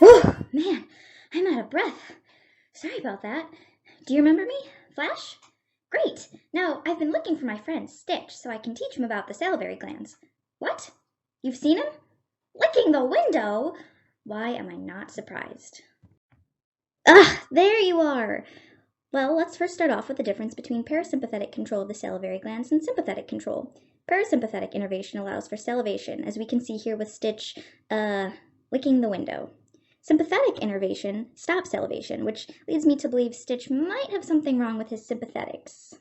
Oh, man, I'm out of breath. Sorry about that. Do you remember me, Flash? Great. Now, I've been looking for my friend Stitch so I can teach him about the salivary glands. What? You've seen him? Licking the window? Why am I not surprised? There you are. Well, let's first start off with the difference between parasympathetic control of the salivary glands and sympathetic control. Parasympathetic innervation allows for salivation, as we can see here with Stitch, licking the window. Sympathetic innervation stops salivation, which leads me to believe Stitch might have something wrong with his sympathetics.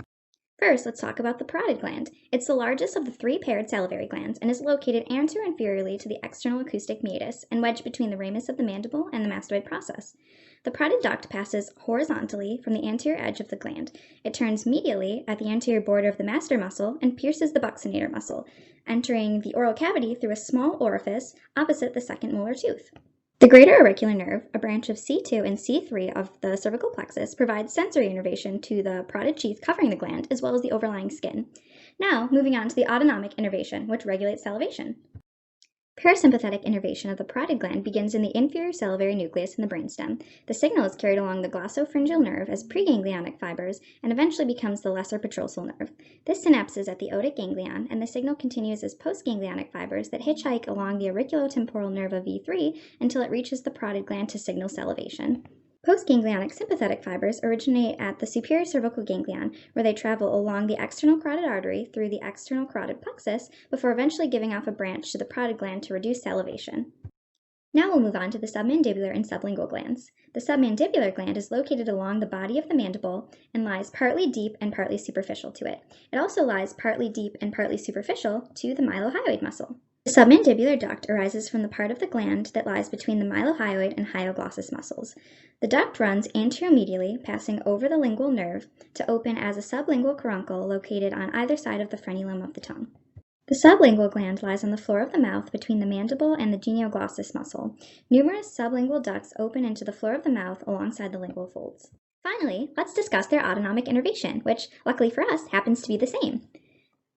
First, let's talk about the parotid gland. It's the largest of the three paired salivary glands and is located anterior-inferiorly to the external acoustic meatus and wedged between the ramus of the mandible and the mastoid process. The parotid duct passes horizontally from the anterior edge of the gland. It turns medially at the anterior border of the masseter muscle and pierces the buccinator muscle, entering the oral cavity through a small orifice opposite the second molar tooth. The greater auricular nerve, a branch of C2 and C3 of the cervical plexus, provides sensory innervation to the parotid sheath covering the gland, as well as the overlying skin. Now, moving on to the autonomic innervation, which regulates salivation. Parasympathetic innervation of the parotid gland begins in the inferior salivary nucleus in the brainstem. The signal is carried along the glossopharyngeal nerve as preganglionic fibers and eventually becomes the lesser petrosal nerve. This synapses at the otic ganglion, and the signal continues as postganglionic fibers that hitchhike along the auriculotemporal nerve of V3 until it reaches the parotid gland to signal salivation. Postganglionic sympathetic fibers originate at the superior cervical ganglion, where they travel along the external carotid artery through the external carotid plexus before eventually giving off a branch to the parotid gland to reduce salivation. Now we'll move on to the submandibular and sublingual glands. The submandibular gland is located along the body of the mandible and lies partly deep and partly superficial to it. It also lies partly deep and partly superficial to the mylohyoid muscle. The submandibular duct arises from the part of the gland that lies between the mylohyoid and hyoglossus muscles. The duct runs anteromedially, passing over the lingual nerve to open as a sublingual caruncle located on either side of the frenulum of the tongue. The sublingual gland lies on the floor of the mouth between the mandible and the genioglossus muscle. Numerous sublingual ducts open into the floor of the mouth alongside the lingual folds. Finally, let's discuss their autonomic innervation, which, luckily for us, happens to be the same.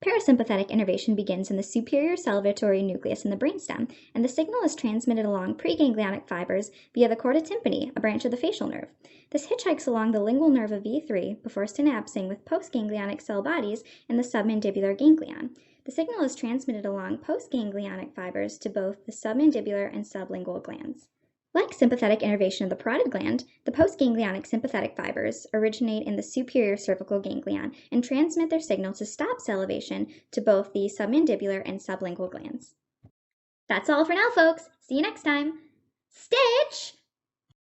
Parasympathetic innervation begins in the superior salivatory nucleus in the brainstem, and the signal is transmitted along preganglionic fibers via the chorda tympani, a branch of the facial nerve. This hitchhikes along the lingual nerve of V3 before synapsing with postganglionic cell bodies in the submandibular ganglion. The signal is transmitted along postganglionic fibers to both the submandibular and sublingual glands. Like sympathetic innervation of the parotid gland, the postganglionic sympathetic fibers originate in the superior cervical ganglion and transmit their signal to stop salivation to both the submandibular and sublingual glands. That's all for now, folks. See you next time. Stitch!